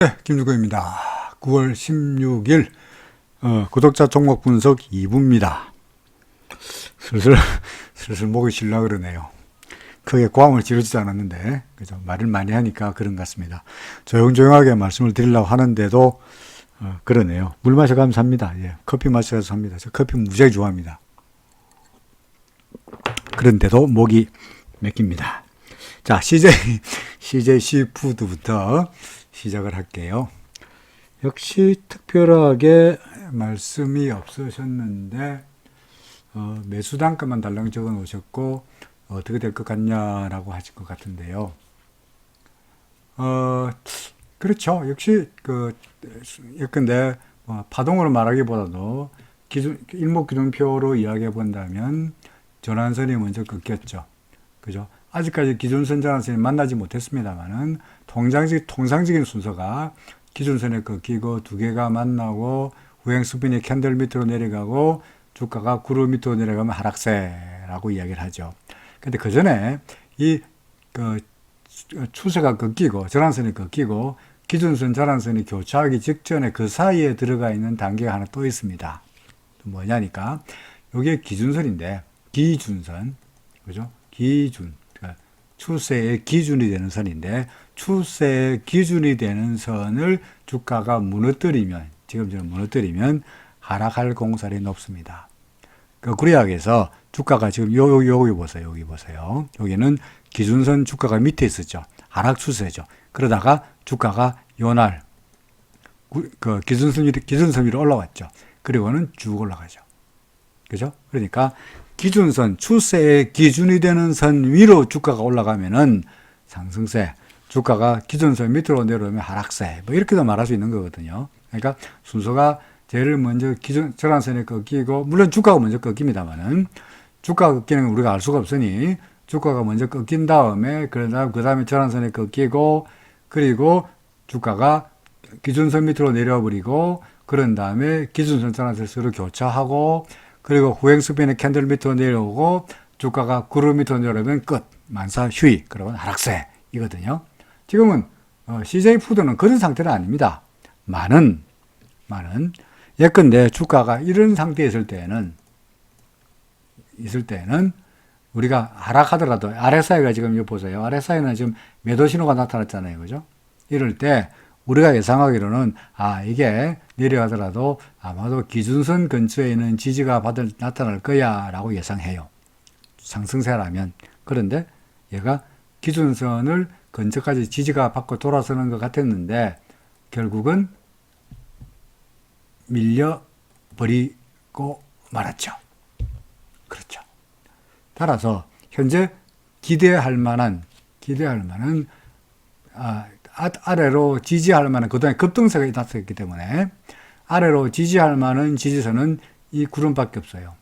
네, 김주근입니다. 9월 16일 구독자 종목 분석 2부입니다. 슬슬 목이 쉬려 그러네요. 크게 고함을 지르지 않았는데 그죠? 말을 많이 하니까 그런 것 같습니다. 조용조용하게 말씀을 드리려고 하는데도 그러네요. 물 마셔가면서 합니다. 예, 커피 마셔서 합니다. 저 커피 무지하게 좋아합니다. 그런데도 목이 맥힙니다. 자, CJ 시푸드부터 시작을 할게요. 역시 특별하게 말씀이 없으셨는데 매수 단가만 달랑 적어 놓으셨고 어떻게 될 것 같냐라고 하실 것 같은데요. 그렇죠. 역시 예컨대 파동으로 말하기보다도 일목기준표로 이야기해 본다면 전환선이 먼저 꺾였죠. 그죠? 아직까지 기준선 전환선이 만나지 못했습니다만은 통상적인 순서가 기준선에 꺾이고 두 개가 만나고 우행 스핀이 캔들 밑으로 내려가고 주가가 구름 밑으로 내려가면 하락세라고 이야기를 하죠. 근데 그 전에 추세가 꺾이고 전환선이 꺾이고 기준선 전환선이 교차하기 직전에 그 사이에 들어가 있는 단계가 하나 또 있습니다. 뭐냐니까 이게 기준선인데 기준선, 그죠? 기준. 추세의 기준이 되는 선인데 추세의 기준이 되는 선을 주가가 무너뜨리면 지금처럼 무너뜨리면 하락할 공산이 높습니다. 그 구리학에서 주가가 지금 여기 보세요. 여기 보세요. 여기는 기준선 주가가 밑에 있었죠. 하락 추세죠. 그러다가 주가가 요날 기준선 위로 올라왔죠. 그리고는 쭉 올라가죠. 그죠? 그러니까 기준선, 추세의 기준이 되는 선 위로 주가가 올라가면은 상승세, 주가가 기준선 밑으로 내려오면 하락세, 뭐 이렇게도 말할 수 있는 거거든요. 그러니까 순서가 제일 먼저 전환선에 꺾이고, 물론 주가가 먼저 꺾입니다만은, 주가가 꺾이는 건 우리가 알 수가 없으니, 주가가 먼저 꺾인 다음에, 그 다음에 전환선에 꺾이고, 그리고 주가가 기준선 밑으로 내려와 버리고, 그런 다음에 기준선 전환선 서로 교차하고, 그리고 후행스핀의 캔들 밑으로 내려오고 주가가 구름 밑으로 내려오면 끝. 만사 휴이. 그러면 하락세. 이거든요. 지금은 CJ푸드는 그런 상태는 아닙니다. 많은 예컨대 주가가 이런 상태에 있을 때는 우리가 하락하더라도 RSI가 지금 여기 보세요. RSI는 지금 매도 신호가 나타났잖아요. 그죠? 이럴 때 우리가 예상하기로는 이게 내려가더라도 아마도 기준선 근처에 있는 지지가 나타날 거야 라고 예상해요. 상승세라면. 그런데 얘가 기준선을 근처까지 지지가 받고 돌아서는 것 같았는데 결국은 밀려버리고 말았죠. 그렇죠. 따라서 현재 기대할 만한 아래로 지지할 만한 그동안 급등세가 나타났기 때문에 아래로 지지할 만한 지지선은 이 구름밖에 없어요.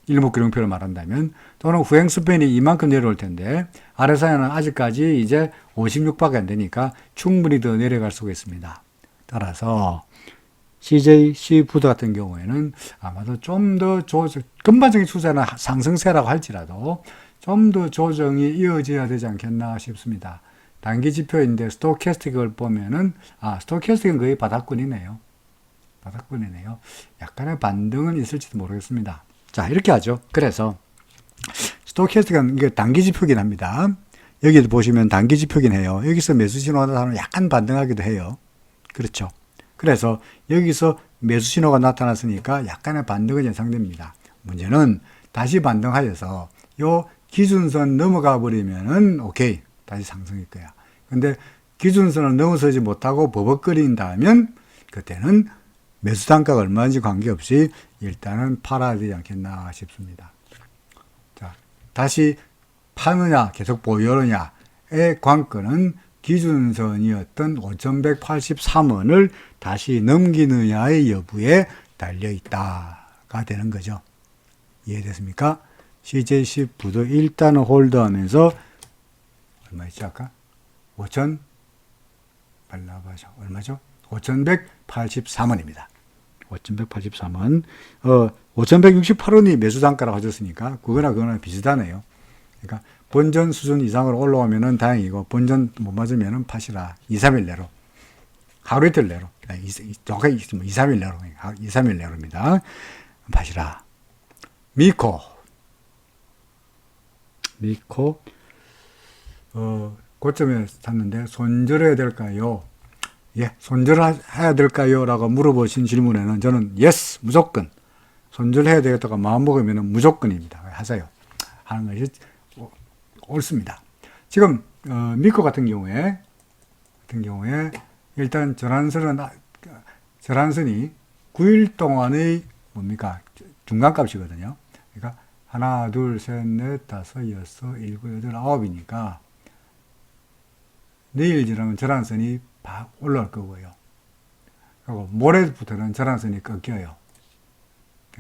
일목기룡표로 말한다면 또는 후행스팬이 이만큼 내려올 텐데 RSI는 아직까지 이제 56밖에 안 되니까 충분히 더 내려갈 수가 있습니다. 따라서 CJ 시푸드 같은 경우에는 아마도 좀 더 전반적인 추세는 상승세라고 할지라도 좀 더 조정이 이어져야 되지 않겠나 싶습니다. 단기 지표인데 스토캐스틱을 보면은 스토캐스틱은 거의 바닥권이네요. 약간의 반등은 있을지도 모르겠습니다. 자, 이렇게 하죠. 그래서 스토캐스틱은 이게 단기 지표긴 합니다. 여기도 보시면 단기 지표긴 해요. 여기서 매수 신호가 나타나면 약간 반등하기도 해요. 그렇죠. 그래서 여기서 매수 신호가 나타났으니까 약간의 반등은 예상됩니다. 문제는 다시 반등하여서 요 기준선 넘어가 버리면은 오케이. 다시 상승일 거야. 근데 기준선을 넘어서지 못하고 버벅거린다면 그때는 매수 단가가 얼마인지 관계없이 일단은 팔아야 되지 않겠나 싶습니다. 자, 다시 파느냐 계속 보유하느냐의 관건은 기준선이었던 5183원을 다시 넘기느냐의 여부에 달려있다가 되는 거죠. 이해됐습니까? CJ시푸드 일단은 홀드하면서 얼마였지 아까? 5,000 발라봐죠. 얼마죠? 5,183원입니다. 5,183원. 5,168원이 매수 단가라고 하셨으니까 그거나 비슷하네요. 그러니까 본전 수준 이상으로 올라오면은 다행이고 본전 못 맞으면은 파시라. 2, 3일 내로. 하루 이틀 내로. 정확하게 2, 3일 내로. 2, 3일 내로입니다. 파시라. 미코. 고점에 샀는데 손절해야 될까요? 예, 손절해야 될까요? 라고 물어보신 질문에는 저는 yes, 무조건. 손절해야 되겠다고 마음먹으면 무조건입니다. 하세요. 하는 것이 옳습니다. 지금 미코 같은 경우에 일단 절한선이 9일 동안의 뭡니까? 중간값이거든요. 그러니까 하나, 둘, 셋, 넷, 다섯, 여섯, 일곱, 여덟, 아홉이니까 내일 지나면 절한선이 팍 올라올 거고요. 그리고 모레부터는 절한선이 꺾여요.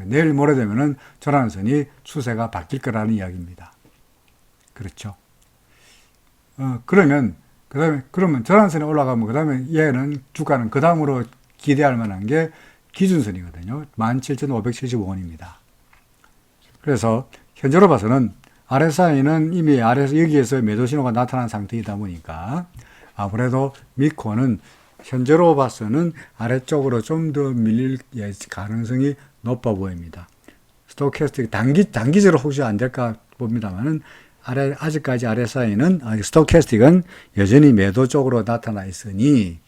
내일 모레 되면은 절한선이 추세가 바뀔 거라는 이야기입니다. 그렇죠. 그러면 절한선이 올라가면, 그 다음에 얘는, 주가는 그 다음으로 기대할 만한 게 기준선이거든요. 17,575원입니다. 그래서, 현재로 봐서는, RSI는 이미 여기에서 매도 신호가 나타난 상태이다 보니까, 아무래도 미코는 현재로 봐서는 아래쪽으로 좀 더 밀릴 가능성이 높아 보입니다. 스토캐스틱 단기적으로 혹시 안 될까 봅니다만은 아직까지 RSI는 스토캐스틱은 여전히 매도 쪽으로 나타나 있으니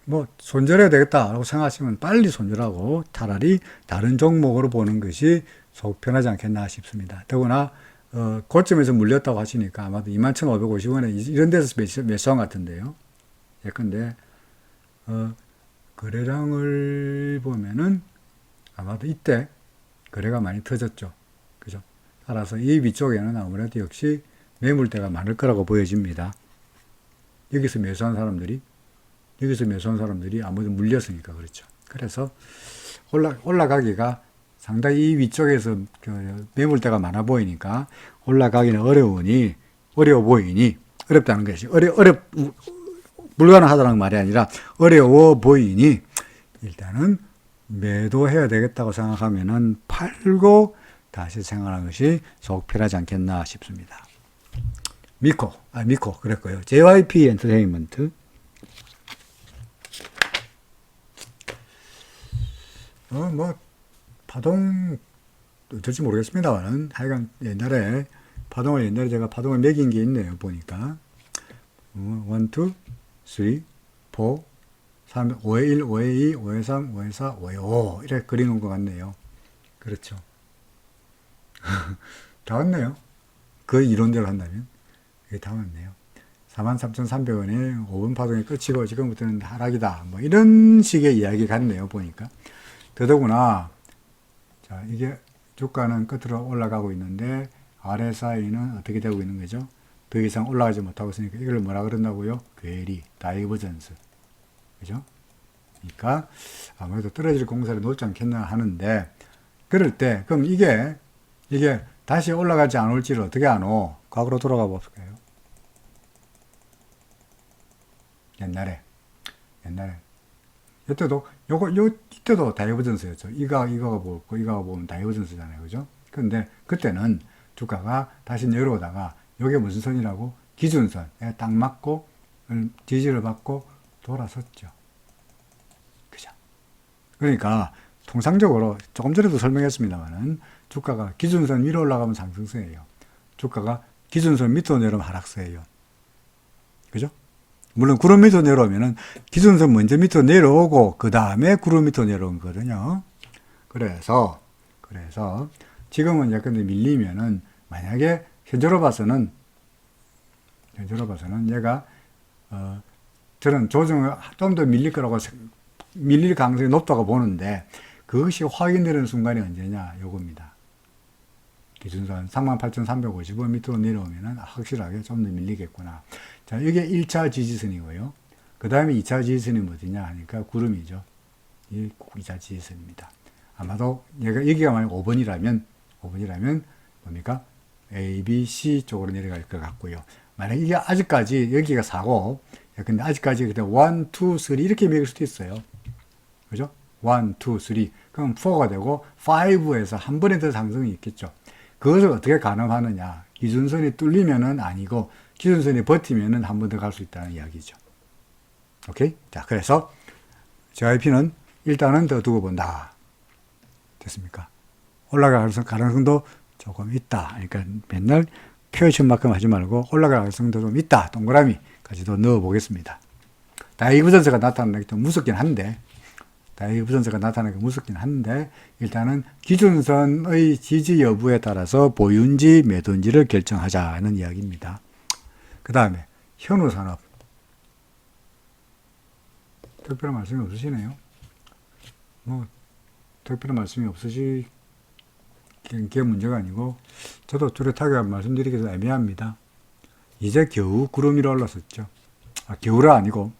뭐 손절해야 되겠다라고 생각하시면 빨리 손절하고 차라리 다른 종목으로 보는 것이 속 편하지 않겠나 싶습니다. 더구나 고점에서 물렸다고 하시니까 아마도 21,550원에 이런 데서 매수한 것 같은데요. 예컨대 거래량을 보면은 아마도 이때 거래가 많이 터졌죠. 그죠? 따라서 이 위쪽에는 아무래도 역시 매물대가 많을 거라고 보여집니다. 여기서 매수한 사람들이 아무래도 물렸으니까 그렇죠. 그래서 올라가기가 상당히 이 위쪽에서 매물대가 많아 보이니까 올라가기는 어려워 보이니 어렵다는 것이 불가능하다는 말이 아니라 어려워 보이니 일단은 매도해야 되겠다고 생각하면은 팔고 다시 생각하는 것이 속편하지 않겠나 싶습니다. 미코 그랬고요. JYP 엔터테인먼트 파동 어쩔지 모르겠습니다만은 하여간 옛날에 제가 파동을 매긴 게 있네요. 보니까 1, 2, 3, 4, 3, 5에 1, 5에 2, 5에 3, 5에 4, 5에 5 이렇게 그려놓은 것 같네요. 그렇죠. 다 왔네요. 그 이론대로 한다면 이게 다 왔네요. 43,300원에 5분 파동이 끝이고 지금부터는 하락이다. 뭐 이런 식의 이야기 같네요. 보니까. 더더구나 자 이게 주가는 끝으로 올라가고 있는데 RSI는 어떻게 되고 있는 거죠? 더 이상 올라가지 못하고 있으니까 이걸 뭐라 그런다고요? 괴리, 다이버전스. 그죠? 그러니까 아무래도 떨어질 공사를 놓지 않겠나 하는데 그럴 때 그럼 이게 다시 올라가지 않을지를 어떻게 아노? 과거로 돌아가 볼까요? 옛날에 이때도 이때도 다이버전스였죠. 이거가 보면 다이버전스잖아요. 그죠? 근데 그때는 주가가 다시 내려오다가 이게 무슨 선이라고? 기준선에 딱 맞고 지지를 받고 돌아섰죠. 그죠? 그러니까 통상적으로 조금 전에도 설명했습니다만은 주가가 기준선 위로 올라가면 상승세예요. 주가가 기준선 밑으로 내려오면 하락세예요. 그죠? 물론 구름 밑으로 내려오면은 기준선 먼저 밑으로 내려오고 그 다음에 구름 밑으로 내려온 거거든요. 그래서 지금은 약간 밀리면은 만약에 현재로 봐서는 얘가 저는 조정을 좀 더 밀릴 가능성이 높다고 보는데 그것이 확인되는 순간이 언제냐 요겁니다. 기준선 38,350원 밑으로 내려오면은 확실하게 좀 더 밀리겠구나. 자, 이게 1차 지지선이고요. 그 다음에 2차 지지선이 뭐냐 하니까 구름이죠. 이 2차 지지선입니다. 아마도 여기가 만약 5번이라면 뭡니까? A, B, C 쪽으로 내려갈 것 같고요. 만약 이게 아직까지 여기가 4고 근데 아직까지 1, 2, 3 이렇게 매길 수도 있어요. 그죠? 1, 2, 3 그럼 4가 되고 5에서 한 번에 더 상승이 있겠죠. 그것을 어떻게 가늠하느냐. 기준선이 뚫리면은 아니고 기준선이 버티면은 한 번 더 갈 수 있다는 이야기죠. 오케이? 자, 그래서 JYP는 일단은 더 두고 본다. 됐습니까? 올라갈 가능성도 조금 있다. 그러니까 맨날 표현만큼 하지 말고 올라갈 가능성도 좀 있다. 동그라미까지도 넣어 보겠습니다. 다이브 전세가 나타나는 게 좀 무섭긴 한데, 일단은 기준선의 지지 여부에 따라서 보유인지 매도인지를 결정하자는 이야기입니다. 그 다음에 현우산업. 특별한 말씀이 없으시네요. 뭐 특별한 말씀이 없으시 게 문제가 아니고 저도 뚜렷하게 말씀드리기도 애매합니다. 이제 겨우 구름 위로 올라섰죠. 겨우라 아니고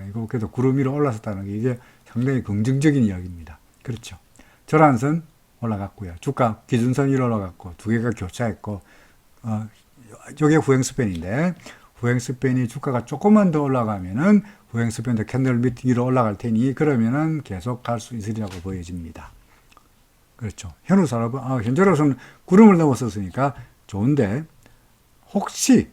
이거 그래도 구름 위로 올라섰다는 게 이게 상당히 긍정적인 이야기입니다. 그렇죠. 절한선 올라갔고요. 주가 기준선 위로 올라갔고 두 개가 교차했고 이게 후행 스팬인데 후행 스팬이 주가가 조금만 더 올라가면은 후행 스팬도 캔들 밑 위로 올라갈 테니 그러면은 계속 갈 수 있으리라고 보여집니다. 그렇죠. 현우산업은 현재로서는 구름을 넘었었으니까 좋은데 혹시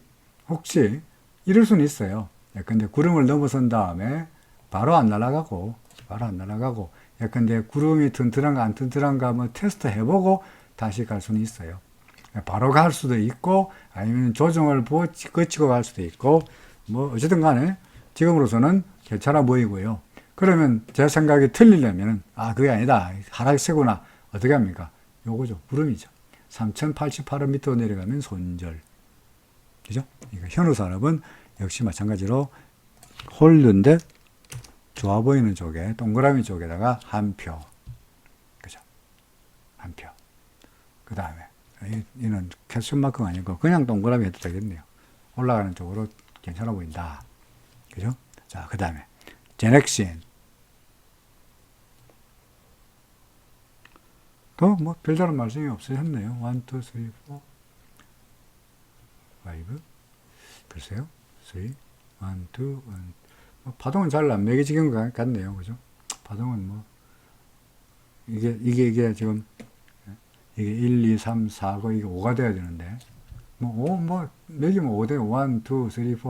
이럴 수는 있어요. 근데 구름을 넘어선 다음에 바로 안 날아가고 근데 구름이 튼튼한가 안 튼튼한가 한번 테스트 해보고 다시 갈 수는 있어요. 바로 갈 수도 있고 아니면 조정을 거치고 갈 수도 있고 뭐 어쨌든 간에 지금으로서는 괜찮아 보이고요. 그러면 제 생각이 틀리려면 그게 아니다. 하락세구나. 어떻게 합니까? 요거죠. 구름이죠. 3088원 밑으로 내려가면 손절. 그죠? 그러니까 현우산업은 역시 마찬가지로 홀드인데 좋아 보이는 쪽에 동그라미 쪽에다가 한 표. 그죠? 한 표. 그 다음에 이는 캡슐 마크가 아니고 그냥 동그라미 해도 되겠네요. 올라가는 쪽으로 괜찮아 보인다. 그죠? 자, 그 다음에 제넥신. 또 뭐 별다른 말씀이 없으셨네요. 1, 2, 3, 4, 5. 글쎄요. 3, 1, 2, 1. 파동은 잘 안 매겨지는 것 같네요. 그죠? 파동은 뭐 이게 지금 이게 1, 2, 3, 4고 이게 5가 돼야 되는데 매기면 5대 1, 2, 3,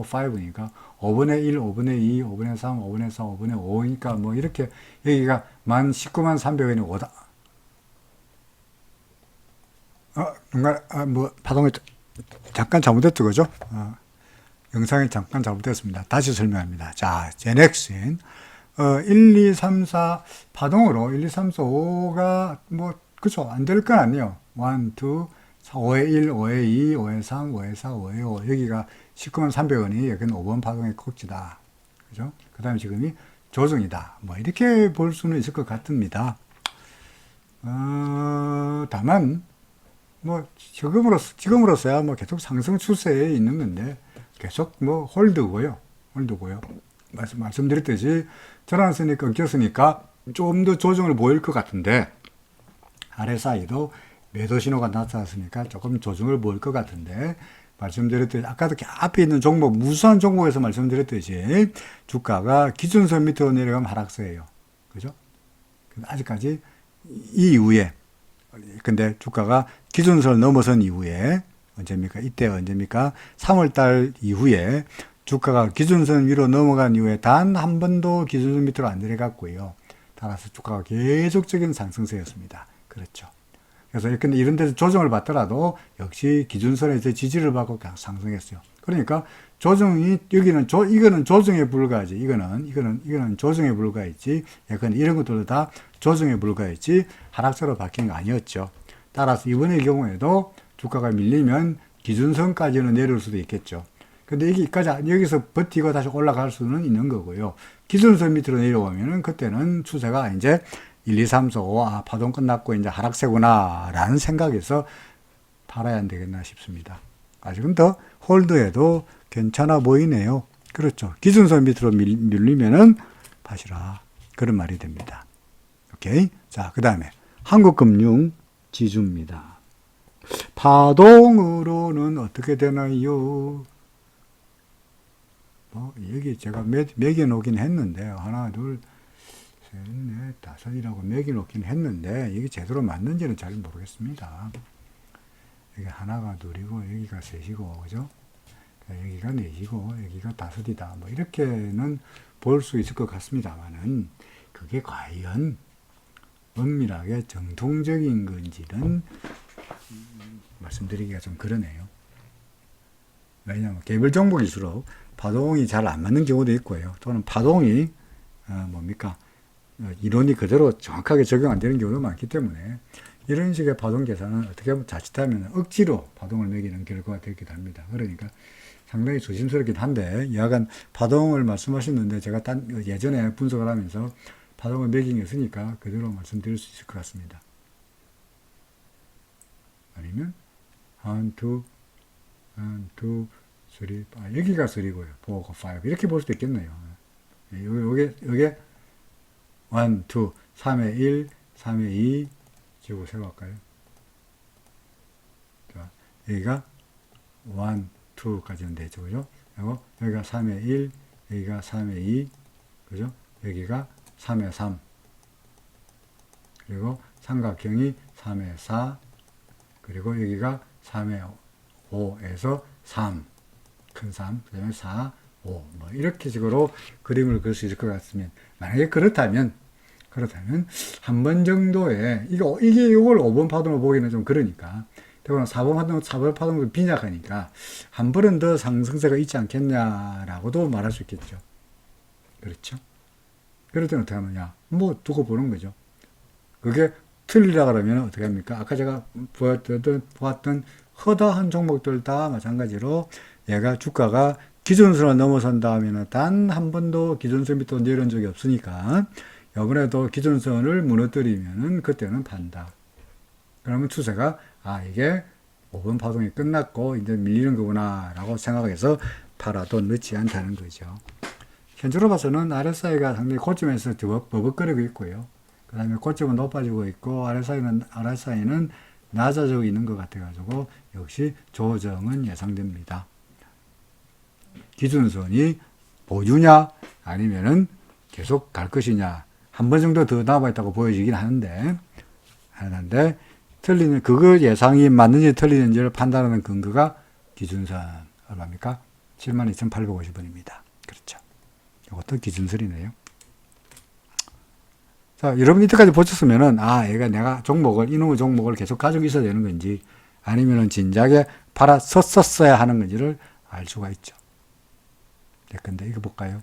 4, 5니까 5분의 1, 5분의 2, 5분의 3, 5분의 4, 5분의 5니까 뭐 이렇게 여기가 19만 300원이 5다. 파동이 잠깐 잘못됐죠, 그죠? 영상이 잠깐 잘못됐습니다. 다시 설명합니다. 자, 제넥신 1, 2, 3, 4 파동으로 1, 2, 3, 4, 5가 그쵸? 안 될 건 아니에요. 1, 2, 4, 5의 1, 5의 2, 5의 3, 5의 4, 5의 5 여기가 19만 300원이 여기는 5번 파동의 꼭지다. 그죠? 그 다음에 지금이 조정이다. 이렇게 볼 수는 있을 것 같습니다. 다만 지금으로서야 계속 상승 추세에 있는 건데 계속 홀드고요. 말씀드렸듯이 전환선이 끊겼으니까 좀 더 조정을 보일 것 같은데 RSI도 매도 신호가 나타났으니까 조금 조정을 보일 것 같은데 말씀드렸듯이 아까도 앞에 있는 종목 무수한 종목에서 말씀드렸듯이 주가가 기준선 밑으로 내려가면 하락세예요. 그죠? 아직까지 이 이후에 근데 주가가 기준선을 넘어선 이후에 언제입니까? 이때 언제입니까? 3월달 이후에 주가가 기준선 위로 넘어간 이후에 단 한 번도 기준선 밑으로 안 내려갔고요. 따라서 주가가 계속적인 상승세였습니다. 그렇죠. 그래서 근데 이런 데서 조정을 받더라도 역시 기준선에서 지지를 받고 상승했어요. 그러니까 조정이 이거는 조정에 불과하지. 이거는 조정에 불과했지. 약간 이런 것들도 다 조정에 불과했지 하락세로 바뀐 거 아니었죠. 따라서 이번의 경우에도 주가가 밀리면 기준선까지는 내려올 수도 있겠죠. 근데 여기서 버티고 다시 올라갈 수는 있는 거고요. 기준선 밑으로 내려오면은 그때는 추세가 이제 1, 2, 3, 4, 5, 파동 끝났고 이제 하락세구나 라는 생각에서 팔아야 안 되겠나 싶습니다. 아직은 더 홀드해도 괜찮아 보이네요. 그렇죠. 기준선 밑으로 밀리면은 파시라. 그런 말이 됩니다. 오케이. 자, 그 다음에 한국금융 지주입니다. 파동으로는 어떻게 되나요? 여기 제가 매겨놓긴 했는데, 하나, 둘, 셋, 넷, 다섯이라고 매겨놓긴 했는데, 이게 제대로 맞는지는 잘 모르겠습니다. 여기 하나가 둘이고 여기가 셋이고 그죠? 여기가 넷이고 여기가 다섯이다. 뭐 이렇게는 볼 수 있을 것 같습니다만은 그게 과연 엄밀하게 정통적인 건지는 말씀드리기가 좀 그러네요. 왜냐하면 개별 종목일수록 파동이 잘 안 맞는 경우도 있고요. 또는 파동이 이론이 그대로 정확하게 적용 안 되는 경우도 많기 때문에 이런 식의 파동 계산은 어떻게 보면 자칫하면 억지로 파동을 매기는 결과가 되기도 합니다. 그러니까 상당히 조심스럽긴 한데 여하간 파동을 말씀하셨는데 제가 예전에 분석을 하면서 파동을 매긴 게 있으니까 그대로 말씀드릴 수 있을 것 같습니다. 아니면 1, 2, 3, 여기가 3고요. 4, 5 이렇게 볼 수도 있겠네요. 요게 1, 2, 3에 1, 3에 2 지고 세워갈까요? 자, 여기가 1, 2까지는 되죠. 그죠? 그리고 여기가 3에 1, 여기가 3에 2, 그죠? 여기가 3에 3, 그리고 삼각형이 3에 4, 그리고 여기가 3에 5에서 3, 큰 3, 그 다음에 4, 5, 뭐, 이렇게 식으로 그림을 그릴 수 있을 것 같으면, 만약에 그렇다면, 한 번 정도에, 이게 이걸 5번 파동을 보기는 좀 그러니까, 대부분 4번 파동도 빈약하니까, 한 번은 더 상승세가 있지 않겠냐라고도 말할 수 있겠죠. 그렇죠? 그럴 때는 어떻게 하느냐? 뭐, 두고 보는 거죠. 그게 틀리라 그러면 어떻게 합니까? 아까 제가 보았던 허다한 종목들 다 마찬가지로 얘가 주가가 기준선을 넘어선다 하면 단 한 번도 기준선 밑으로 내려온 적이 없으니까 이번에도 기준선을 무너뜨리면은 그때는 판다. 그러면 추세가 이게 5번 파동이 끝났고 이제 밀리는 거구나 라고 생각해서 팔아도 늦지 않다는 거죠. 현재로 봐서는 RSI가 상당히 고점에서 버벅거리고 있고요. 그 다음에 고점은 높아지고 있고 RSI는 낮아지고 있는 것 같아가지고 역시 조정은 예상됩니다. 기준선이 보유냐 아니면은 계속 갈 것이냐 한 번 정도 더 남아있다고 보여지긴 하는데 그거 예상이 맞는지 틀리는지를 판단하는 근거가 기준선 얼마입니까? 72,850원입니다. 그렇죠. 이것도 기준선이네요. 자, 여러분 이때까지 보셨으면은 얘가 내가 이놈의 종목을 계속 가지고 있어야 되는 건지 아니면은 진작에 팔아 섰어야 하는 건지를 알 수가 있죠. 근데 이거 볼까요?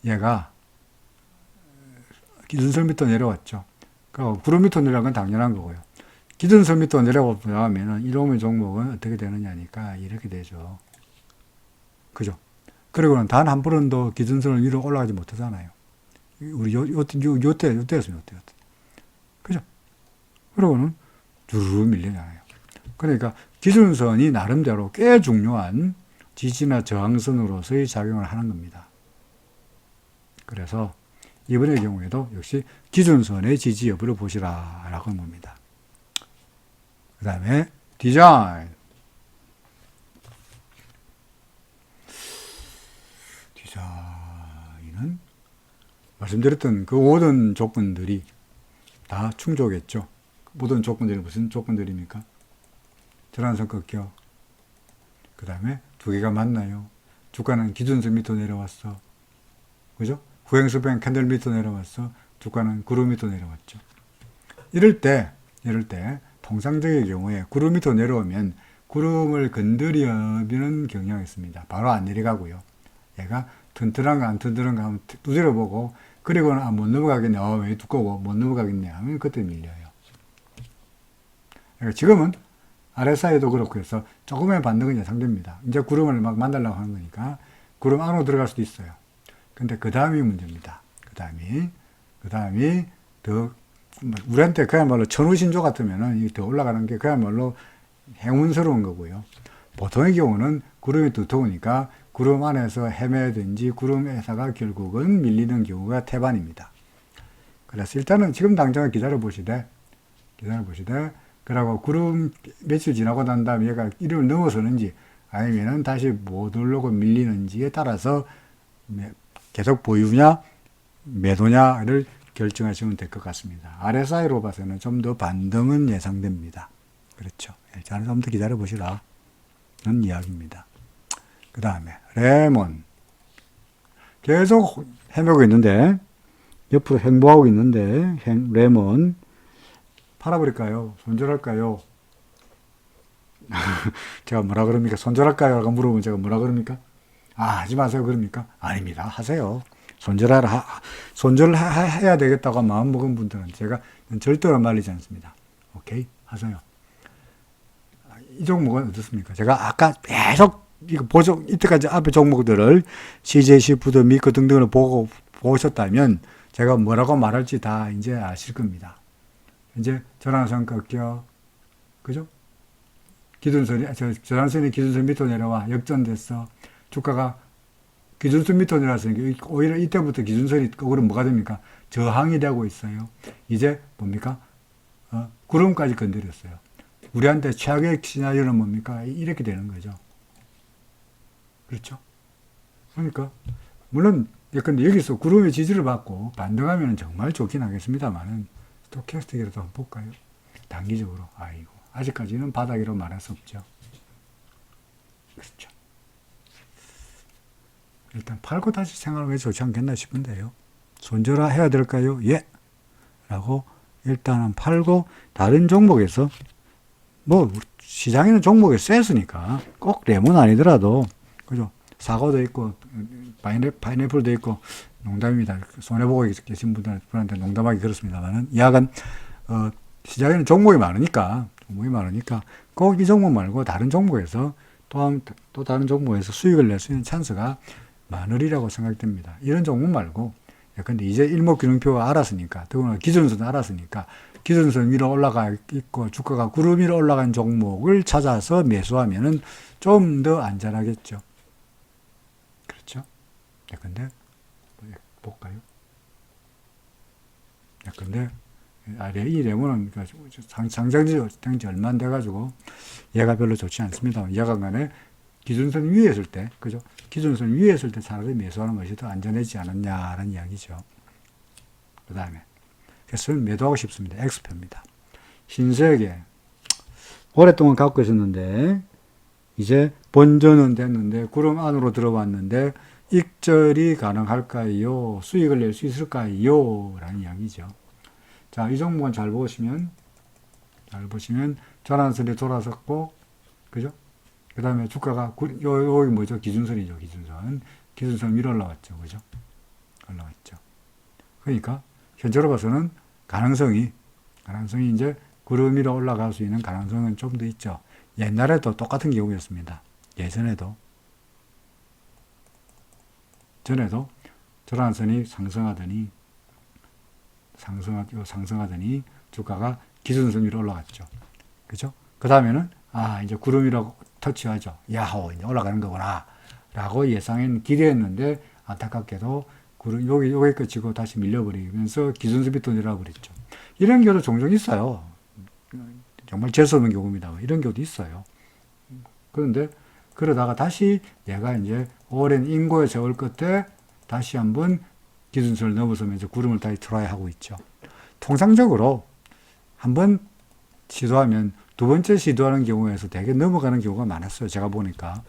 얘가 기준선 밑으로 내려왔죠. 그리고 구름 밑으로 내려간 건 당연한 거고요. 기준선 밑으로 내려가면은 이놈의 종목은 어떻게 되느냐니까 이렇게 되죠. 그죠? 그리고는 단 한 번은 더 기준선을 위로 올라가지 못하잖아요. 우리 요때였어요. 그죠? 그러고는 두루 밀리잖아요. 그러니까 기준선이 나름대로 꽤 중요한 지지나 저항선으로서의 작용을 하는 겁니다. 그래서 이번의 경우에도 역시 기준선의 지지 여부를 보시라 라고 하는 겁니다. 그 다음에 디자인은 말씀드렸던 그 모든 조건들이 다 충족했죠. 모든 조건들이 무슨 조건들입니까? 전환선 급격. 그 다음에 두 개가 맞나요? 주가는 기준선 밑으로 내려왔어. 그죠? 후행수평 캔들 밑으로 내려왔어. 주가는 구름 밑으로 내려왔죠. 이럴 때 통상적인 경우에 구름 밑으로 내려오면 구름을 건드리는 경향이 있습니다. 바로 안 내려가고요. 얘가 튼튼한가 안 튼튼한가 한번 두드려보고 그리고는 못 넘어가겠네. 왜 두꺼워 못 넘어가겠네 하면 그때 밀려요. 그러니까 지금은 RSI도 그렇고 해서 조금의 반등은 예상됩니다. 이제 구름을 막 만들려고 하는 거니까 구름 안으로 들어갈 수도 있어요. 근데 그 다음이 문제입니다. 그 다음이 더 우리한테 그야말로 천우신조 같으면은 더 올라가는 게 그야말로 행운스러운 거고요. 보통의 경우는 구름이 두터우니까 구름 안에서 헤매든지 구름 회사가 결국은 밀리는 경우가 태반입니다. 그래서 일단은 지금 당장은 기다려보시되 그러고 구름 며칠 지나고 난 다음에 얘가 이름을 넘어서는지 아니면은 다시 못 오르고 밀리는지에 따라서 계속 보유냐 매도냐를 결정하시면 될 것 같습니다. RSI로 봐서는 좀 더 반등은 예상됩니다. 그렇죠. 일단은 좀 더 기다려 보시라. 는 이야기입니다. 그 다음에, 레몬. 계속 헤매고 있는데, 옆으로 횡보하고 있는데, 레몬. 팔아버릴까요? 손절할까요? 제가 뭐라 그럽니까? 손절할까요? 라고 물어보면 제가 뭐라 그럽니까? 아, 하지 마세요. 그럽니까? 아닙니다. 하세요. 손절해야 되겠다고 마음먹은 분들은 제가 절대로 말리지 않습니다. 오케이? 하세요. 이 종목은 어떻습니까? 제가 아까 계속 이거 이때까지 앞에 종목들을 CJ 시푸드, 미크 등등을 보셨다면 제가 뭐라고 말할지 다 이제 아실 겁니다. 이제 전환선 꺾여, 그죠? 전환선이 기준선 밑으로 내려와 역전됐어. 주가가 기준선 밑으로 내려왔으니까 오히려 이때부터 기준선이 거꾸로 뭐가 됩니까? 저항이 되고 있어요. 이제 뭡니까? 구름까지 건드렸어요. 우리한테 최악의 시나리오는 뭡니까? 이렇게 되는 거죠. 그렇죠? 그러니까 물론 근데 여기서 구름의 지지를 받고 반등하면 정말 좋긴 하겠습니다만은 스토캐스틱이라도 한번 볼까요? 단기적으로 아직까지는 바닥이라고 말할 수 없죠. 그렇죠. 일단 팔고 다시 생각하는 게 좋지 않겠나 싶은데요. 손절해야 될까요? 예. 라고 일단은 팔고 다른 종목에서 뭐 시장에는 종목이 셌으니까 꼭 레몬 아니더라도 그죠? 사과도 있고 파인애플도 있고 농담입니다. 손해보고 계신 분들한테 농담하기 그렇습니다만은 이야간 시장에는 종목이 많으니까 꼭 이 종목 말고 다른 종목에서 또 다른 종목에서 수익을 낼 수 있는 찬스가 많으리라고 생각됩니다. 이런 종목 말고 근데 이제 일목균형표가 알았으니까 더구나 기준선 알았으니까 기준선 위로 올라가 있고 주가가 구름 위로 올라간 종목을 찾아서 매수하면은 좀 더 안전하겠죠. 그렇죠? 근데 볼까요? 근데 이 레몬은 상장지 얼마 안 돼가지고 얘가 별로 좋지 않습니다. 여간간에 기준선 위에 있을 때, 그죠? 기준선 위에 있을 때 차라리 매수하는 것이 더 안전하지 않았냐라는 이야기죠. 그 다음에 그래서 매도하고 싶습니다. X표입니다. 신세계 오랫동안 갖고 있었는데 이제 본전은 됐는데 구름 안으로 들어왔는데 익절이 가능할까요? 수익을 낼 수 있을까요? 라는 이야기죠. 자, 이 종목은 잘 보시면 전환선이 돌아섰고, 그죠? 그 다음에 주가가, 여기 뭐죠? 기준선이죠, 기준선 위로 올라왔죠, 그죠? 올라왔죠. 그러니까, 현재로 봐서는 가능성이 이제 구름 위로 올라갈 수 있는 가능성은 좀 더 있죠. 옛날에도 똑같은 경우였습니다. 예전에도. 전에도 전환선이 상승하더니 주가가 기준선 위로 올라갔죠. 그죠? 그 다음에는, 이제 구름 위로 터치하죠. 야호, 이제 올라가는 거구나. 라고 기대했는데, 안타깝게도, 여기 끝이고 다시 밀려버리면서 기준선 밑으로 내려와 버렸죠. 이런 경우도 종종 있어요. 정말 재수없는 경우입니다. 이런 경우도 있어요. 그런데, 그러다가 다시 얘가 이제 오랜 인고의 세월 끝에 다시 한번 기준선을 넘어서면서 구름을 다시 트라이 하고 있죠. 통상적으로 한번 시도하면 두 번째 시도하는 경우에서 되게 넘어가는 경우가 많았어요. 제가 보니까.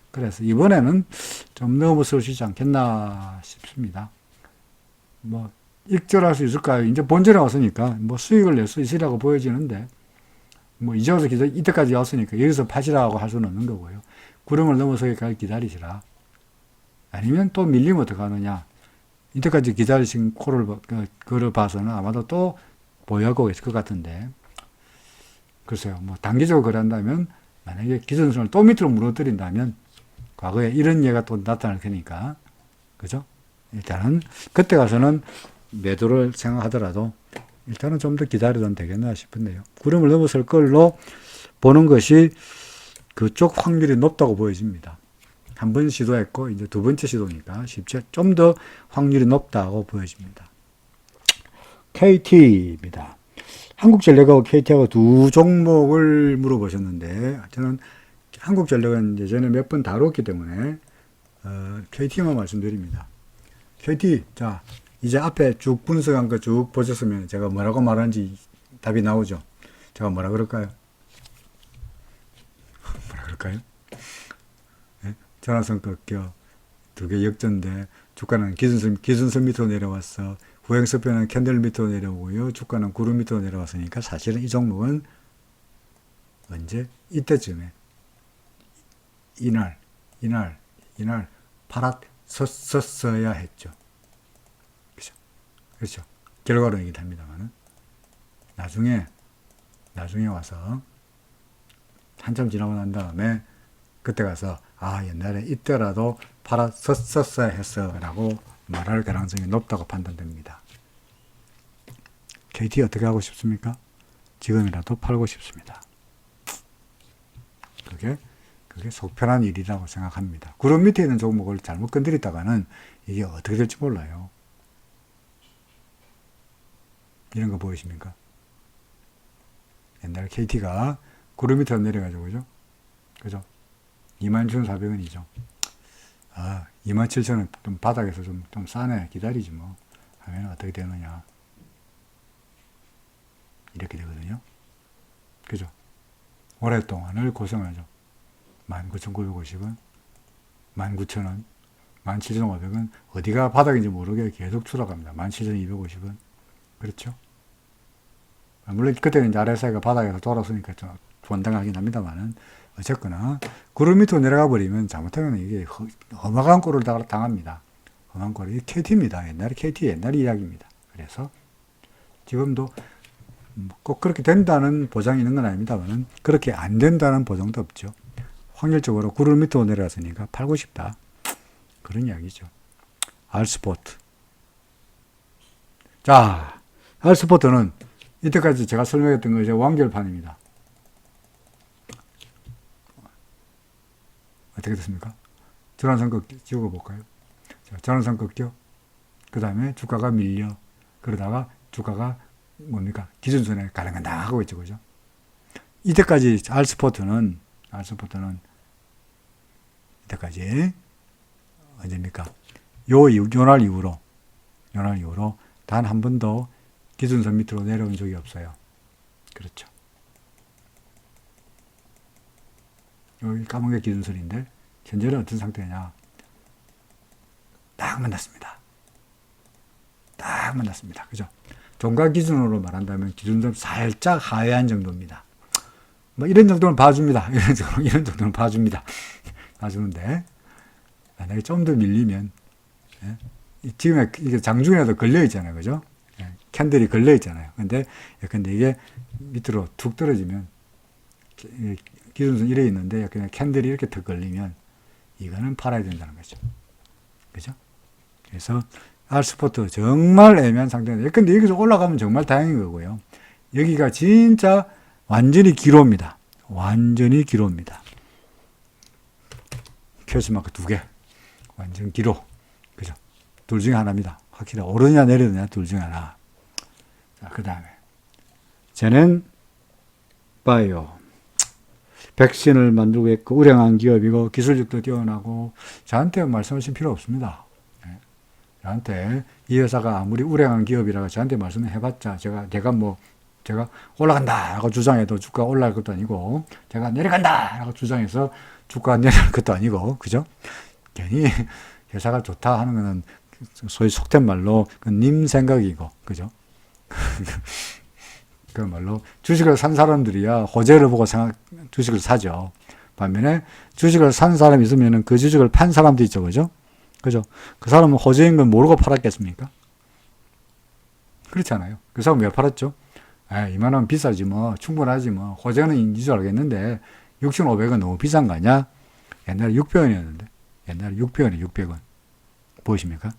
그래서 이번에는 좀 넘어설 수 있지 않겠나 싶습니다. 뭐, 익절할 수 있을까요? 이제 본전에 왔으니까 뭐 수익을 낼 수 있으라고 보여지는데, 뭐 이제 와서 이때까지 왔으니까 여기서 파시라고 할 수는 없는 거고요. 구름을 넘어서기까지 기다리시라. 아니면 또 밀리면 어떡하느냐. 이때까지 기다리신 그를 봐서는 아마도 또 보유하고 있을 것 같은데. 글쎄요, 뭐 단기적으로 그런다면 만약에 기준선을 또 밑으로 무너뜨린다면 과거에 이런 예가 또 나타날 테니까. 그죠? 일단은 그때 가서는 매도를 생각하더라도 일단은 좀 더 기다려도 되겠나 싶은데요. 구름을 넘어설 걸로 보는 것이 그쪽 확률이 높다고 보여집니다. 한 번 시도했고 이제 두 번째 시도니까 좀 더 확률이 높다고 보여집니다. KT입니다. 한국전력하고 KT하고 두 종목을 물어보셨는데 저는 한국전력은 예전에 몇 번 다뤘기 때문에 KT만 말씀드립니다. KT, 자, 이제 앞에 쭉 분석한 거 쭉 보셨으면 제가 뭐라고 말하는지 답이 나오죠. 제가 뭐라 그럴까요? 뭐라 그럴까요? 네? 전화선 꺾여 두 개 역전돼 주가는 기준선 밑으로 내려왔어. 후행스표는 캔들 밑으로 내려오고요. 주가는 구름 밑으로 내려왔으니까 사실은 이 종목은 언제? 이때쯤에 이날 팔았었어야 했죠. 그렇죠? 그렇죠. 결과로 얘기합니다만은 나중에 와서 한참 지나고 난 다음에 그때 가서 아 옛날에 이때라도 팔았었어야 했어 라고 말할 가능성이 높다고 판단됩니다. KT 어떻게 하고 싶습니까? 지금이라도 팔고 싶습니다. 그게 속편한 일이라고 생각합니다. 구름 밑에 있는 종목을 잘못 건드렸다가는 이게 어떻게 될지 몰라요. 이런 거 보이십니까? 옛날 KT가 구름 밑으로 내려가지고, 그죠? 27,400원이죠. 아, 27,000원 좀 바닥에서 좀 싸네. 기다리지 뭐. 하면 어떻게 되느냐. 이렇게 되거든요. 그죠? 오랫동안을 고생하죠. 19,950원, 19,000원, 17,500원, 어디가 바닥인지 모르게 계속 추락합니다. 17,250원. 그렇죠? 물론 그때는 이제 RSI가 바닥에서 돌아서니까 좀 원당하긴 합니다만은, 어쨌거나, 구름 밑으로 내려가 버리면 잘못하면 이게 험악한 꼴을 당합니다. 험한 꼴이 KT입니다. 옛날 이야기입니다. 그래서 지금도 꼭 그렇게 된다는 보장이 있는 건 아닙니다만은, 그렇게 안 된다는 보장도 없죠. 확률적으로 구름 밑으로 내려왔으니까 팔고 싶다. 그런 이야기죠. R스포트. 자, R스포트는 이때까지 제가 설명했던 거 이제 완결판입니다. 어떻게 됐습니까? 전환선 꺾기 찍어볼까요? 전환선 꺾여. 그 다음에 주가가 밀려. 그러다가 주가가 뭡니까? 기준선에 가랑간당 하고 있죠. 그죠? 이때까지 R스포트는 이때까지 언제입니까? 요날 이후로 단 한 번도 기준선 밑으로 내려온 적이 없어요. 그렇죠. 여기 까만 게 기준선인데 현재는 어떤 상태냐? 딱 만났습니다. 그죠? 종가 기준으로 말한다면 기준선 살짝 하회한 정도입니다. 뭐 이런 정도는 봐줍니다. 이런 정도는 봐줍니다. 봐주는데 만약에 좀 더 밀리면, 예? 지금 이게 장중에도 걸려 있잖아요, 그죠? 예? 캔들이 걸려 있잖아요. 근데 이게 밑으로 툭 떨어지면 기준선 이래 있는데 그냥 캔들이 이렇게 턱 걸리면 이거는 팔아야 된다는 거죠. 그죠? 그래서 R스포트 정말 애매한 상태인데, 근데 여기서 올라가면 정말 다행인 거고요. 여기가 진짜 완전히 기로입니다. 퀘스마크 2개. 완전 기로. 그죠? 둘 중에 하나입니다. 확실히 오르냐 내리느냐 둘 중에 하나. 자, 그 다음에 쟤는 바이오. 백신을 만들고 있고 우량한 기업이고 기술력도 뛰어나고 저한테 말씀하실 필요 없습니다. 저한테 이 회사가 아무리 우량한 기업이라고 저한테 말씀을 해봤자 제가 올라간다 라고 주장해도 주가가 올라갈 것도 아니고 제가 내려간다 라고 주장해서 주가가 내려갈 것도 아니고, 그죠? 괜히 회사가 좋다 하는 거는 소위 속된 말로 님 생각이고, 그죠? 그야말로 주식을 산 사람들이야 호재를 보고 주식을 사죠. 반면에 주식을 산 사람이 있으면 그 주식을 판 사람도 있죠. 그죠? 그 사람은 호재인 건 모르고 팔았겠습니까? 그렇잖아요. 그 사람은 왜 팔았죠? 이만하면 비싸지 뭐, 충분하지 뭐, 호재는 인지 줄 알겠는데 6,500원 너무 비싼 거 아니야? 옛날에 600원이었는데, 600원. 보이십니까?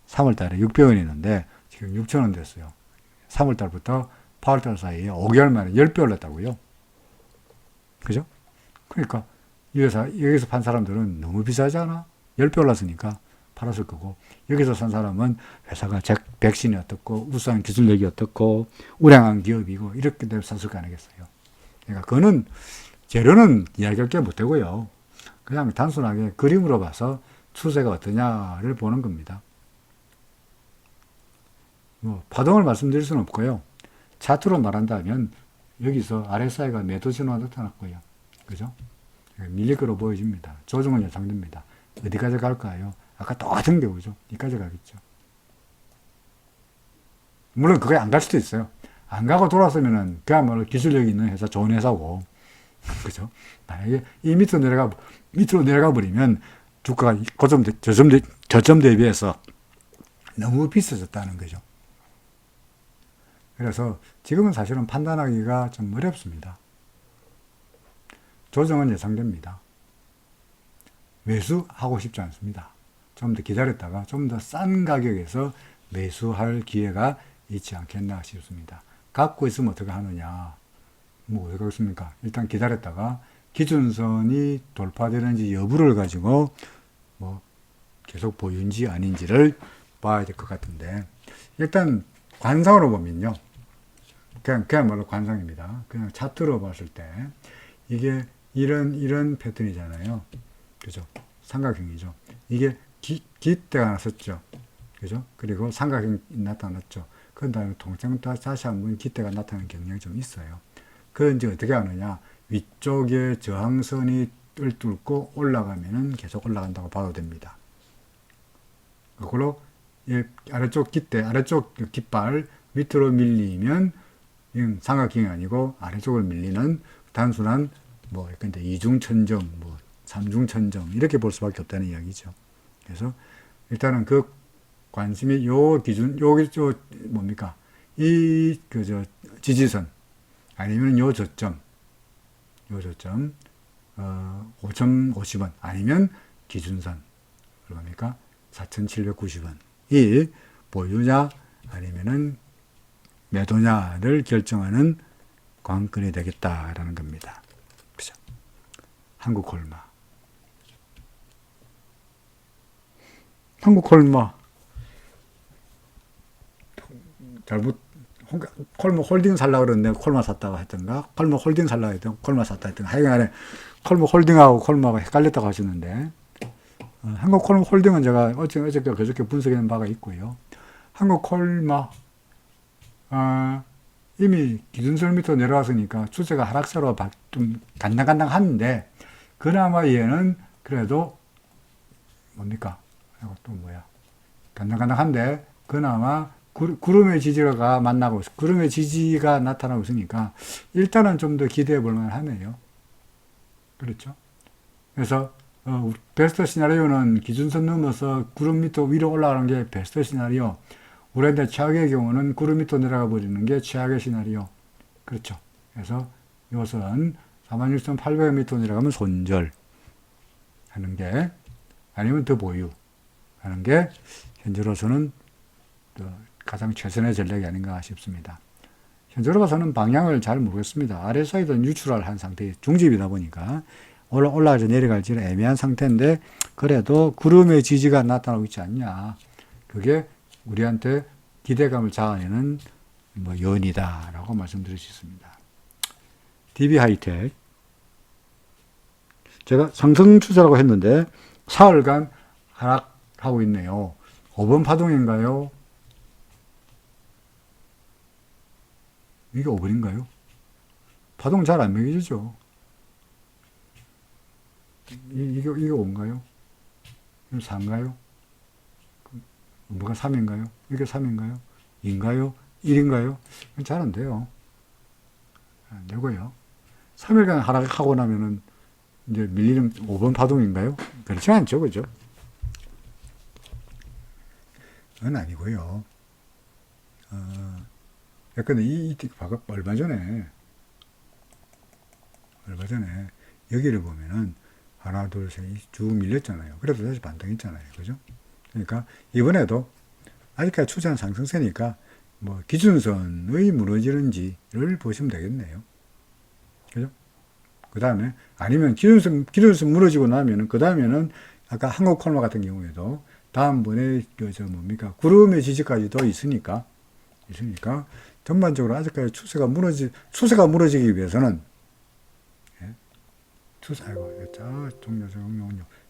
3월달에 600원이었는데 지금 6,000원 됐어요. 3월달부터 8월달 사이에 5개월 만에 10배 올랐다고요. 그죠? 그러니까 이 회사 여기서 판 사람들은 너무 비싸지 않아? 10배 올랐으니까 팔았을 거고, 여기서 산 사람은 회사가 백신이 어떻고 우수한 기술력이 어떻고 우량한 기업이고 이렇게 돼서 샀을 거 아니겠어요. 그러니까 그거는 재료는 이야기할 게 못 되고요. 그냥 단순하게 그림으로 봐서 추세가 어떠냐를 보는 겁니다. 뭐 파동을 말씀드릴 수는 없고요. 차트로 말한다면 여기서 RSI가 매도 신호가 나타났고요. 그죠? 밀릴 거로 보여집니다. 조정은 예상됩니다. 어디까지 갈까요? 아까 똑같은 경우죠. 여기까지 가겠죠. 물론 그게 안 갈 수도 있어요. 안 가고 돌아서면은 그야말로 기술력이 있는 회사, 좋은 회사고, 그죠? 만약에 이 밑으로 내려가 버리면 주가가 저점 대비해서 너무 비싸졌다는 거죠. 그래서 지금은 사실은 판단하기가 좀 어렵습니다. 조정은 예상됩니다. 매수하고 싶지 않습니다. 좀 더 기다렸다가 좀 더 싼 가격에서 매수할 기회가 있지 않겠나 싶습니다. 갖고 있으면 어떻게 하느냐? 뭐 어떻게 하겠습니까? 일단 기다렸다가 기준선이 돌파되는지 여부를 가지고 뭐 계속 보유인지 아닌지를 봐야 될 것 같은데, 일단 관상으로 보면요. 그야말로 관상입니다. 그냥 차트로 봤을 때 이게 이런 패턴이잖아요. 그죠? 삼각형이죠. 이게 깃대가 났었죠. 그죠? 그리고 삼각형이 나타났죠. 그 다음에 통장 다시 한번 깃대가 나타나는 경향이 좀 있어요. 그건 이제 어떻게 하느냐? 위쪽에 저항선이 뚫고 올라가면은 계속 올라간다고 봐도 됩니다. 그걸로 아래쪽 깃대, 아래쪽 깃발 밑으로 밀리면 삼각형이 아니고 아래쪽을 밀리는 단순한 뭐 근데 이중천정, 뭐 삼중천정 이렇게 볼 수밖에 없다는 이야기죠. 그래서 일단은 그 관심이 요 기준, 요 뭡니까? 이 그저 지지선 아니면 요 저점 5.50원 아니면 기준선 얼마입니까? 4,790원이 보유냐 아니면은 매도냐를 결정하는 관건이 되겠다라는 겁니다. 그죠? 한국콜마 잘못 콜마 홀딩 살라 그러는데 콜마 샀다고 했던가, 콜마 홀딩 살라 했던 콜마 샀다 했던가, 하여간에 콜마 홀딩하고 콜마가 헷갈렸다고 하시는데, 한국 콜마 홀딩은 제가 어저께 그저께 분석한 바가 있고요. 한국 콜마 이미 기준선 밑으로 내려왔으니까 추세가 하락세로 좀 간당간당한데, 그나마 얘는 그래도 뭡니까? 또 뭐야? 간당간당한데 그나마 구름의 지지가 만나고 구름의 지지가 나타나고 있으니까 일단은 좀 더 기대해 볼 만하네요. 그렇죠? 그래서 베스트 시나리오는 기준선 넘어서 구름 밑으로 위로 올라가는 게 베스트 시나리오. 우리한테 최악의 경우는 구름 밑으로 내려가 버리는 게 최악의 시나리오. 그렇죠? 그래서 이것은 46,800m 밑으로 내려가면 손절 하는 게, 아니면 더 보유 하는 게 현재로서는 가장 최선의 전략이 아닌가 싶습니다. 현재로 봐서는 방향을 잘 모르겠습니다. RSI도 뉴트럴한 상태, 중집이다 보니까 올라갈지 내려갈지는 애매한 상태인데, 그래도 구름의 지지가 나타나고 있지 않냐. 그게 우리한테 기대감을 자아내는 뭐 요인이다라고 말씀드릴 수 있습니다. DB 하이텍. 제가 상승 추세라고 했는데 사흘간 하락하고 있네요. 5번 파동인가요? 이게 5번인가요? 파동 잘 안 매겨지죠? 이게 5인가요? 이게 4인가요? 뭐가 3인가요? 이게 3인가요? 2인가요? 1인가요? 잘 안 돼요. 안 되고요. 3일간 하락하고 나면은 이제 밀리는 5번 파동인가요? 그렇지 않죠, 그죠? 그건 아니고요. 근데 얼마 전에 여기를 보면은 하나, 둘, 셋 쭉 밀렸잖아요. 그래도 다시 반등했잖아요. 그죠? 그러니까 이번에도 아직까지 추세는 상승세니까 뭐 기준선의 무너지는지를 보시면 되겠네요. 그죠? 그 다음에 아니면 기준선 무너지고 나면은 그 다음에는 아까 한국 콜마 같은 경우에도 다음번에 뭡니까? 구름의 지지까지도 있으니까 전반적으로 아직까지 추세가 무너지기 위해서는 종료.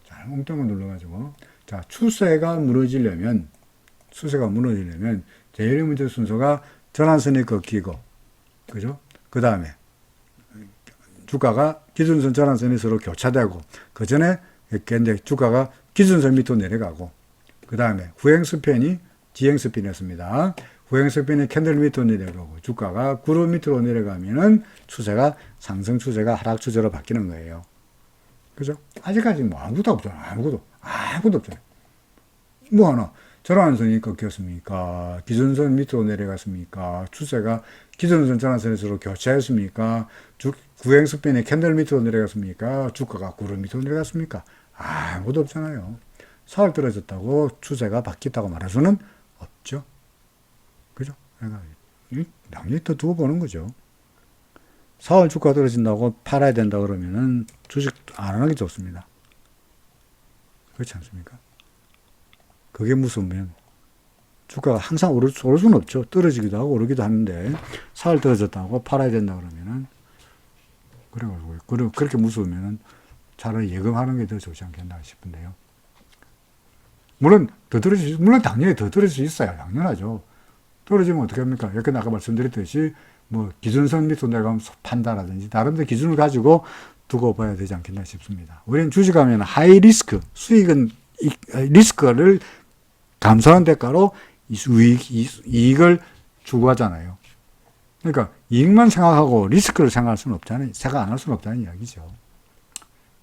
자, 엉뚱을 눌러가지고. 자, 추세가 무너지려면 추세가 무너지려면 제일 먼저 순서가 전환선이 꺾이고, 그죠? 그 다음에 주가가 기준선 전환선이 서로 교차되고, 그 전에 이제 주가가 기준선 밑으로 내려가고, 그 다음에 후행스팬이 지행스팬이었습니다. 후행스팬이 캔들 밑으로 내려가고, 주가가 구름 밑으로 내려가면은 추세가 상승 추세가 하락 추세로 바뀌는 거예요. 그죠? 아직까지 뭐 아무것도 없잖아. 아무것도 없잖아요. 뭐 하나, 전환선이 꺾였습니까? 기준선 밑으로 내려갔습니까? 추세가 기준선 전환선에서 교차했습니까? 구행스팬이 캔들 밑으로 내려갔습니까? 주가가 구름 밑으로 내려갔습니까? 아무것도 없잖아요. 사흘 떨어졌다고 추세가 바뀌었다고 말할 수는 없죠. 그죠? 그러니까 낭리 더 두고 보는 거죠. 사흘 주가 떨어진다고 팔아야 된다 그러면은 주식 안 하는 게 좋습니다. 그렇지 않습니까? 그게 무서우면 주가가 항상 오를 수는 없죠. 떨어지기도 하고 오르기도 하는데 사흘 떨어졌다고 팔아야 된다 그러면은 그렇게 무서우면은 차라리 예금하는 게 더 좋지 않겠나 싶은데요. 물론 당연히 더 떨어질 수 있어요. 당연하죠. 떨어지면 어떻게 합니까? 약간 아까 말씀드렸듯이 뭐 기준선 밑으로 내려가면 판다라든지 다른 데 기준을 가지고 두고 봐야 되지 않겠나 싶습니다. 우리는 주식하면 하이 리스크, 수익은 리스크를 감소하는 대가로 이익을 추구하잖아요. 그러니까 이익만 생각하고 리스크를 생각할 수는 없잖아요. 생각 안 할 수는 없다는 이야기죠.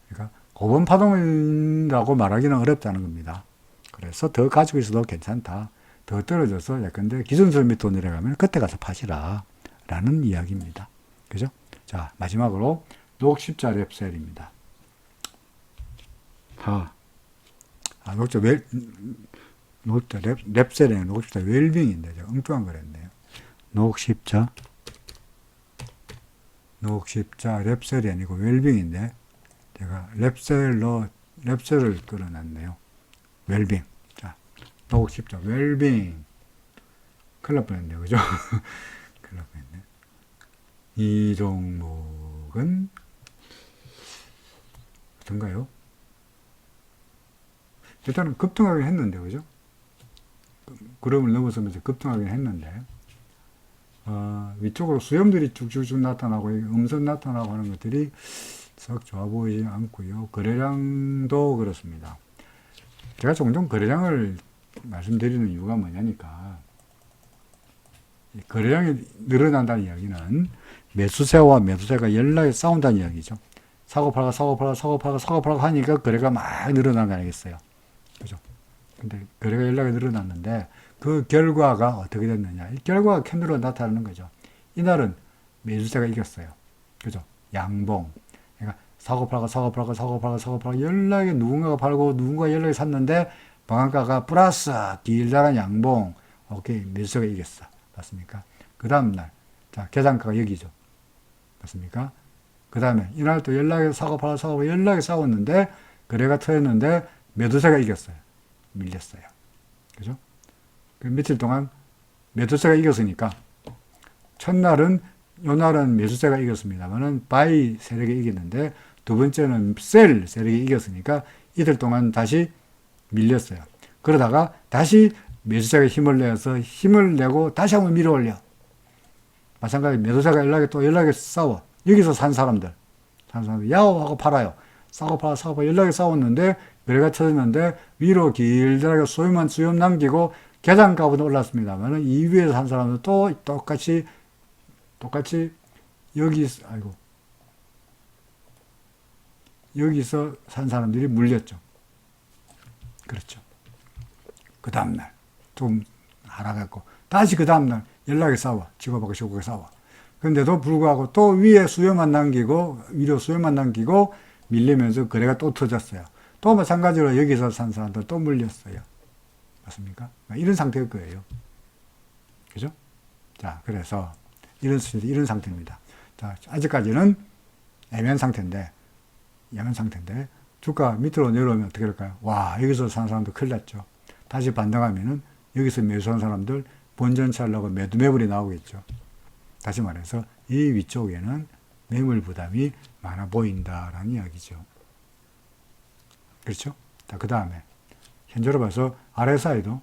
그러니까 고번 파동이라고 말하기는 어렵다는 겁니다. 그래서 더 가지고 있어도 괜찮다. 더 떨어져서 예컨대 기준선 밑으로 내려가면 그때 가서 파시라 라는 이야기입니다. 그죠? 자, 마지막으로 녹십자 랩셀입니다. 녹십자 랩셀이 녹십자 웰빙인데 제가 엉뚱한 걸 했네요. 녹십자 랩셀이 아니고 웰빙인데 제가 랩셀을 끌어놨네요. 웰빙. 자, 녹십자 웰빙. 큰일 날 뻔했네요. 그죠? 큰일 날 뻔했네. 이 종목은 어떤가요? 일단은 급등하긴 했는데, 그죠? 구름을 넘어서면서 급등하긴 했는데, 위쪽으로 수렴들이 쭉쭉쭉 나타나고, 음선 나타나고 하는 것들이 썩 좋아 보이지 않고요. 거래량도 그렇습니다. 제가 종종 거래량을 말씀드리는 이유가 뭐냐니까, 거래량이 늘어난다는 이야기는 매수세와 매도세가 연락에 싸운다는 이야기죠. 사고 팔고 하니까 거래가 막 늘어난 거 아니겠어요. 그죠? 근데 거래가 연락이 늘어났는데 그 결과가 어떻게 됐느냐. 이 결과가 캔들로 나타나는 거죠. 이날은 매수세가 이겼어요. 그죠? 양봉. 그러니까 사고 팔고 연락에 누군가가 팔고 누군가 연락이 샀는데 방한가가 플러스 길다란 양봉. 오케이. 매수세가 이겼어. 맞습니까? 그 다음날, 자, 계산가가 여기죠. 맞습니까? 그 다음에, 이날 또 연락에 사고 연락에 싸웠는데, 거래가 터졌는데, 매도세가 이겼어요. 밀렸어요. 그죠? 그 며칠 동안 매도세가 이겼으니까, 요날은 매수세가 이겼습니다만은, 바이 세력이 이겼는데, 두 번째는 셀 세력이 이겼으니까, 이틀 동안 다시 밀렸어요. 그러다가 다시 매수세가 힘을 내고 다시 한번 밀어 올려. 마찬가지 매도세가 연락에 싸워. 여기서 산 사람들 야호하고 팔아요. 사고 연락에 싸웠는데 거래가 터졌는데 위로 길다랗게 수염 남기고 계산가보다 올랐습니다만 이 위에서 산 사람들 또 똑같이 여기서 산 사람들이 물렸죠. 그렇죠. 그 다음날 좀 하락했고 다시 그 다음날 연락이 싸워. 치고받고 싸워. 그런데도 불구하고 또 위로 수요만 남기고 밀리면서 거래가 또 터졌어요. 또 마찬가지로 여기서 산 사람들 또 물렸어요. 맞습니까? 이런 상태일 거예요. 그죠? 자, 그래서 이런 상태입니다. 자, 아직까지는 애매한 상태인데 주가 밑으로 내려오면 어떻게 될까요? 와, 여기서 산 사람들 큰일 났죠. 다시 반등하면은 여기서 매수한 사람들 본전 차려고 매물이 나오겠죠. 다시 말해서 이 위쪽에는 매물 부담이 많아 보인다라는 이야기죠. 그렇죠? 자, 그 다음에 현재로 봐서 RSI도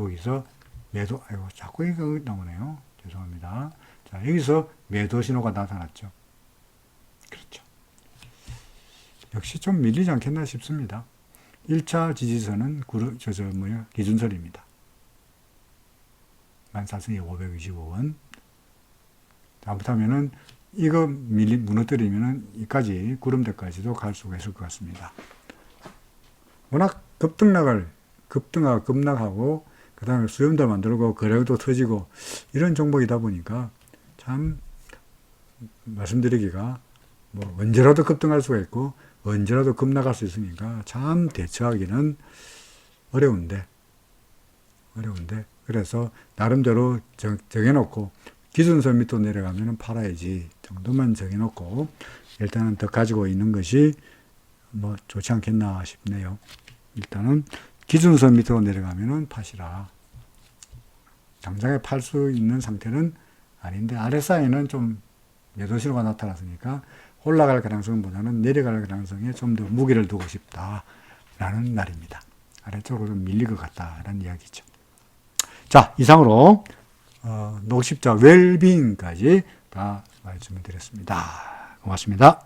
여기서 매도, 아이고, 자꾸 이거 나오네요. 죄송합니다. 자, 여기서 매도 신호가 나타났죠. 그렇죠. 역시 좀 밀리지 않겠나 싶습니다. 1차 지지선은 기준선입니다. 14,525원. 잘못하면은 이거 무너뜨리면은 이까지 구름대까지도 갈 수가 있을 것 같습니다. 워낙 급등하고 그 다음에 수렴도 만들고 거래도 터지고 이런 종목이다 보니까 참 말씀드리기가 뭐 언제라도 급등할 수가 있고 언제라도 급락할 수 있으니까 참 대처하기는 어려운데 그래서 나름대로 정해놓고 기준선 밑으로 내려가면 팔아야지 정도만 정해놓고 일단은 더 가지고 있는 것이 뭐 좋지 않겠나 싶네요. 일단은 기준선 밑으로 내려가면 파시라. 당장에 팔 수 있는 상태는 아닌데 RSI는 좀 매도 신호가 나타났으니까 올라갈 가능성보다는 내려갈 가능성에 좀 더 무게를 두고 싶다라는 날입니다. 아래쪽으로 좀 밀릴 것 같다라는 이야기죠. 자, 이상으로 녹십자 웰빙까지 다 말씀을 드렸습니다. 고맙습니다.